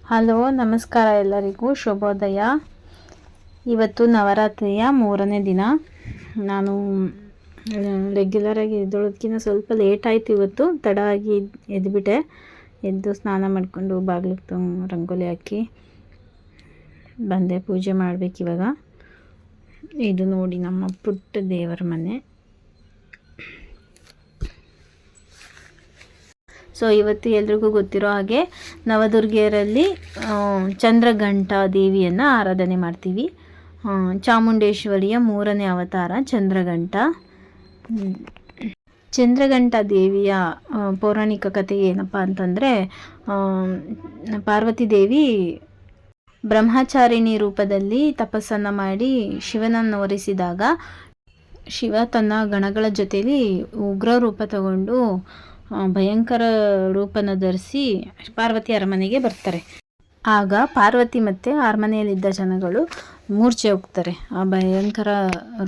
Hello, ನಮಸ್ಕಾರ ಎಲ್ಲರಿಗೂ, ಶುಭೋದಯ. ಇವತ್ತು ನವರಾತ್ರಿಯ 3ನೇ ದಿನ. ನಾನು ರೆಗ್ಯುಲರಾಗಿ ಎದ್ದೊಳೋದಕ್ಕಿಂತ ಸ್ವಲ್ಪ ಲೇಟ್ ಆಯಿತು. ಇವತ್ತು ತಡ ಆಗಿ ಎದ್ಬಿಟ್ಟೆ. ಎದ್ದು ಸ್ನಾನ ಮಾಡಿಕೊಂಡು ಬಾಗಿಲಿಗೆ ರಂಗೋಲಿ ಹಾಕಿ ಬಂದೆ. ಪೂಜೆ ಮಾಡಬೇಕಿವಾಗ. ಇದು ನೋಡಿ ನಮ್ಮ ಪುಟ್ಟ ದೇವರ ಮನೆ. ಸೊ ಇವತ್ತು ಎಲ್ರಿಗೂ ಗೊತ್ತಿರೋ ಹಾಗೆ ನವದುರ್ಗಿಯರಲ್ಲಿ ಚಂದ್ರಘಂಟ ದೇವಿಯನ್ನು ಆರಾಧನೆ ಮಾಡ್ತೀವಿ. ಚಾಮುಂಡೇಶ್ವರಿಯ 3ನೇ ಅವತಾರ ಚಂದ್ರಘಂಟ. ಚಂದ್ರಘಂಟ ದೇವಿಯ ಪೌರಾಣಿಕ ಕಥೆ ಏನಪ್ಪ ಅಂತಂದರೆ, ಪಾರ್ವತಿ ದೇವಿ ಬ್ರಹ್ಮಚಾರಿಣಿ ರೂಪದಲ್ಲಿ ತಪಸ್ಸನ್ನು ಮಾಡಿ ಶಿವನನ್ನು ಒರೆಸಿದಾಗ ಶಿವ ತನ್ನ ಗಣಗಳ ಜೊತೆಯಲ್ಲಿ ಉಗ್ರ ರೂಪ ತಗೊಂಡು ಭಯಂಕರ ರೂಪನ ಧರಿಸಿ ಪಾರ್ವತಿ ಅರಮನೆಗೆ ಬರ್ತಾರೆ. ಆಗ ಪಾರ್ವತಿ ಮತ್ತು ಅರಮನೆಯಲ್ಲಿದ್ದ ಜನಗಳು ಮೂರ್ಛೆ ಹೋಗ್ತಾರೆ. ಆ ಭಯಂಕರ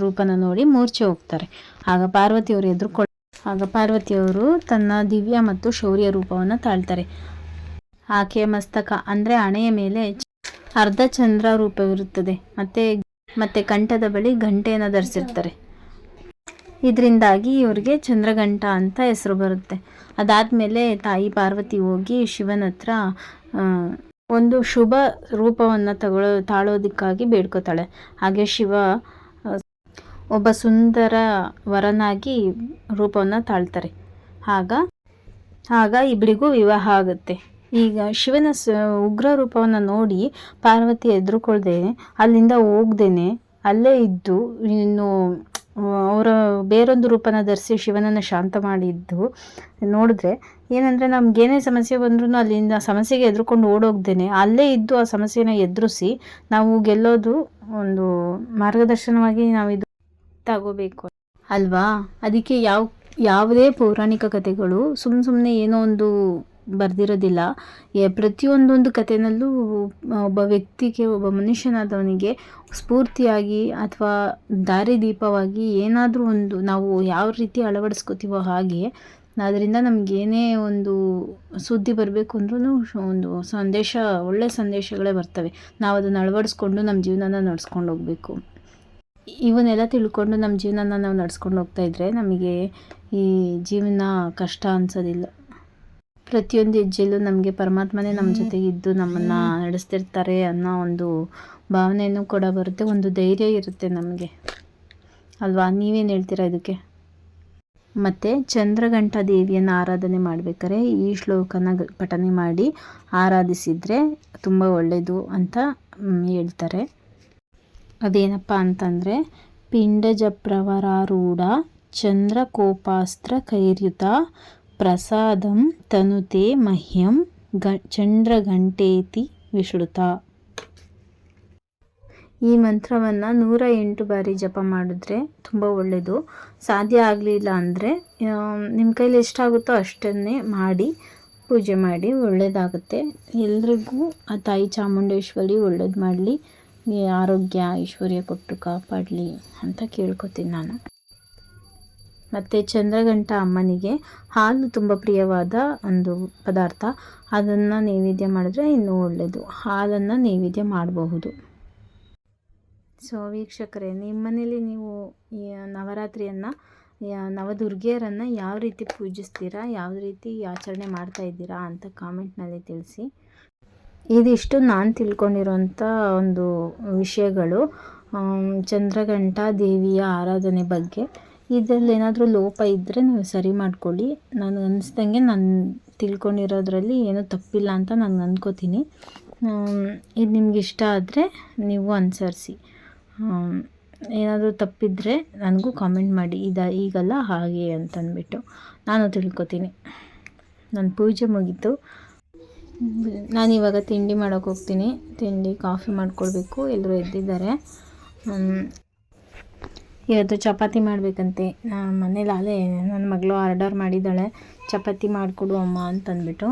ರೂಪನ ನೋಡಿ ಮೂರ್ಛೆ ಹೋಗ್ತಾರೆ. ಆಗ ಪಾರ್ವತಿಯವರು ತನ್ನ ದಿವ್ಯ ಮತ್ತು ಶೌರ್ಯ ರೂಪವನ್ನು ತಾಳ್ತಾರೆ. ಆಕೆಯ ಮಸ್ತಕ ಅಂದರೆ ಹಣೆಯ ಮೇಲೆ ಅರ್ಧ ಚಂದ್ರ ರೂಪವಿರುತ್ತದೆ. ಮತ್ತೆ ಕಂಠದ ಬಳಿ ಗಂಟೆಯನ್ನು ಧರಿಸಿರ್ತಾರೆ. ಇದರಿಂದಾಗಿ ಇವರಿಗೆ ಚಂದ್ರಘಂಟ ಅಂತ ಹೆಸರು ಬರುತ್ತೆ. ಅದಾದಮೇಲೆ ತಾಯಿ ಪಾರ್ವತಿ ಹೋಗಿ ಶಿವನ ಹತ್ರ ಒಂದು ಶುಭ ರೂಪವನ್ನು ತಾಳೋದಕ್ಕಾಗಿ ಬೇಡ್ಕೋತಾಳೆ. ಹಾಗೆ ಶಿವ ಒಬ್ಬ ಸುಂದರ ವರನಾಗಿ ರೂಪವನ್ನು ತಾಳ್ತಾರೆ. ಆಗ ಇಬ್ಬರಿಗೂ ವಿವಾಹ ಆಗುತ್ತೆ. ಈಗ ಶಿವನ ಉಗ್ರ ರೂಪವನ್ನು ನೋಡಿ ಪಾರ್ವತಿ ಎದುರುಕೊಳ್ದೆ ಅಲ್ಲಿಂದ ಹೋಗ್ದೇನೆ ಅಲ್ಲೇ ಇದ್ದು ಇನ್ನು ಅವರ ಬೇರೊಂದು ರೂಪನ ಧರಿಸಿ ಶಿವನನ್ನು ಶಾಂತ ಮಾಡಿದ್ದು ನೋಡಿದ್ರೆ ಏನಂದರೆ, ನಮಗೇನೇ ಸಮಸ್ಯೆ ಬಂದ್ರೂ ಅಲ್ಲಿಂದ ಸಮಸ್ಯೆಗೆ ಎದುರುಕೊಂಡು ಓಡೋಗ್ದೇನೆ ಅಲ್ಲೇ ಇದ್ದು ಆ ಸಮಸ್ಯೆನ ಎದುರಿಸಿ ನಾವು ಗೆಲ್ಲೋದು ಒಂದು ಮಾರ್ಗದರ್ಶನವಾಗಿ ನಾವು ಇದು ತಗೋಬೇಕು ಅಲ್ವಾ. ಅದಕ್ಕೆ ಯಾವುದೇ ಪೌರಾಣಿಕ ಕಥೆಗಳು ಸುಮ್ಮನೆ ಏನೋ ಒಂದು ಬರ್ದಿರೋದಿಲ್ಲ. ಪ್ರತಿಯೊಂದೊಂದು ಕಥೆನಲ್ಲೂ ಒಬ್ಬ ವ್ಯಕ್ತಿಗೆ, ಒಬ್ಬ ಮನುಷ್ಯನಾದವನಿಗೆ ಸ್ಫೂರ್ತಿಯಾಗಿ ಅಥವಾ ದಾರಿದೀಪವಾಗಿ ಏನಾದರೂ ಒಂದು ನಾವು ಯಾವ ರೀತಿ ಅಳವಡಿಸ್ಕೋತೀವೋ ಹಾಗೆ ಅದರಿಂದ ನಮಗೇನೇ ಒಂದು ಸುದ್ದಿ ಬರಬೇಕು ಅಂದ್ರೂ ಒಂದು ಸಂದೇಶ, ಒಳ್ಳೆಯ ಸಂದೇಶಗಳೇ ಬರ್ತವೆ. ನಾವು ಅದನ್ನು ಅಳವಡಿಸ್ಕೊಂಡು ನಮ್ಮ ಜೀವನನ ನಡ್ಸ್ಕೊಂಡು ಹೋಗಬೇಕು. ಇವನ್ನೆಲ್ಲ ತಿಳ್ಕೊಂಡು ನಮ್ಮ ಜೀವನನ ನಾವು ನಡ್ಸ್ಕೊಂಡು ಹೋಗ್ತಾಯಿದ್ರೆ ನಮಗೆ ಈ ಜೀವನ ಕಷ್ಟ ಅನಿಸೋದಿಲ್ಲ. ಪ್ರತಿಯೊಂದು ಹೆಜ್ಜೆಯಲ್ಲೂ ನಮಗೆ ಪರಮಾತ್ಮನೇ ನಮ್ಮ ಜೊತೆಗಿದ್ದು ನಮ್ಮನ್ನು ನಡೆಸ್ತಿರ್ತಾರೆ ಅನ್ನೋ ಒಂದು ಭಾವನೆಯೂ ಕೂಡ ಬರುತ್ತೆ. ಒಂದು ಧೈರ್ಯ ಇರುತ್ತೆ ನಮಗೆ ಅಲ್ವಾ. ನೀವೇನು ಹೇಳ್ತೀರಾ ಇದಕ್ಕೆ? ಮತ್ತು ಚಂದ್ರಘಂಟ ದೇವಿಯನ್ನು ಆರಾಧನೆ ಮಾಡಬೇಕಾದ್ರೆ ಈ ಶ್ಲೋಕನ ಪಠನೆ ಮಾಡಿ ಆರಾಧಿಸಿದರೆ ತುಂಬ ಒಳ್ಳೆಯದು ಅಂತ ಹೇಳ್ತಾರೆ. ಅದೇನಪ್ಪ ಅಂತಂದರೆ, ಪಿಂಡಜಪ್ರವರಾರೂಢ ಚಂದ್ರಕೋಪಾಸ್ತ್ರ ಕೈರ್ಯುತ ಪ್ರಸಾದಂ ತನುತೆ ಮಹ್ಯಂ ಚಂದ್ರಘಂಟೇತಿ ವಿಶ್ರುತ. ಈ ಮಂತ್ರವನ್ನು 108 ಬಾರಿ ಜಪ ಮಾಡಿದ್ರೆ ತುಂಬ ಒಳ್ಳೆಯದು. ಸಾಧ್ಯ ಆಗಲಿಲ್ಲ ಅಂದರೆ ನಿಮ್ಮ ಕೈಲಿ ಎಷ್ಟಾಗುತ್ತೋ ಅಷ್ಟನ್ನೇ ಮಾಡಿ ಪೂಜೆ ಮಾಡಿ, ಒಳ್ಳೆಯದಾಗುತ್ತೆ. ಎಲ್ರಿಗೂ ಆ ತಾಯಿ ಚಾಮುಂಡೇಶ್ವರಿ ಒಳ್ಳೇದು ಮಾಡಲಿ, ಆರೋಗ್ಯ ಐಶ್ವರ್ಯ ಕೊಟ್ಟು ಕಾಪಾಡಲಿ ಅಂತ ಕೇಳ್ಕೊತೀನಿ ನಾನು. ಮತ್ತು ಚಂದ್ರಘಂಟ ಅಮ್ಮನಿಗೆ ಹಾಲು ತುಂಬ ಪ್ರಿಯವಾದ ಒಂದು ಪದಾರ್ಥ. ಅದನ್ನು ನೈವೇದ್ಯ ಮಾಡಿದ್ರೆ ಇನ್ನೂ ಒಳ್ಳೆಯದು. ಹಾಲನ್ನು ನೈವೇದ್ಯ ಮಾಡಬಹುದು. ಸೊ ವೀಕ್ಷಕರೇ, ನಿಮ್ಮ ಮನೇಲಿ ನೀವು ಈ ನವರಾತ್ರಿಯನ್ನು, ನವದುರ್ಗಿಯರನ್ನು ಯಾವ ರೀತಿ ಪೂಜಿಸ್ತೀರಾ, ಯಾವ ರೀತಿ ಆಚರಣೆ ಮಾಡ್ತಾಯಿದ್ದೀರಾ ಅಂತ ಕಾಮೆಂಟ್ನಲ್ಲಿ ತಿಳಿಸಿ. ಇದಿಷ್ಟು ನಾನು ತಿಳ್ಕೊಂಡಿರೋಂಥ ಒಂದು ವಿಷಯಗಳು ಚಂದ್ರಘಂಟ ದೇವಿಯ ಆರಾಧನೆ ಬಗ್ಗೆ. ಇದರಲ್ಲಿ ಏನಾದರೂ ಲೋಪ ಇದ್ದರೆ ನೀವು ಸರಿ ಮಾಡ್ಕೊಳ್ಳಿ. ನನಗೆ ಅನ್ನಿಸ್ದಂಗೆ ನಾನು ತಿಳ್ಕೊಂಡಿರೋದ್ರಲ್ಲಿ ಏನೂ ತಪ್ಪಿಲ್ಲ ಅಂತ ನಾನು ಅಂದ್ಕೋತೀನಿ. ಇದು ನಿಮ್ಗೆ ಇಷ್ಟ ಆದರೆ ನೀವು ಅನುಸರಿಸಿ. ಏನಾದರೂ ತಪ್ಪಿದರೆ ನನಗೂ ಕಾಮೆಂಟ್ ಮಾಡಿ, ಈಗಲ್ಲ ಹಾಗೆ ಅಂತಂದ್ಬಿಟ್ಟು ನಾನು ತಿಳ್ಕೊತೀನಿ. ನನ್ನ ಪೂಜೆ ಮುಗೀತು. ನಾನಿವಾಗ ತಿಂಡಿ ಮಾಡೋಕ್ಕೆ ಹೋಗ್ತೀನಿ. ಕಾಫಿ ಮಾಡ್ಕೊಳ್ಬೇಕು. ಎಲ್ಲರೂ ಎದ್ದಿದ್ದಾರೆ. ಇವತ್ತು ಚಪಾತಿ ಮಾಡಬೇಕಂತೆ. ಮನೇಲಿ ನನ್ನ ಮಗಳು ಆರ್ಡರ್ ಮಾಡಿದ್ದಾಳೆ, ಚಪಾತಿ ಮಾಡಿಕೊಡು ಅಮ್ಮ ಅಂತಂದ್ಬಿಟ್ಟು.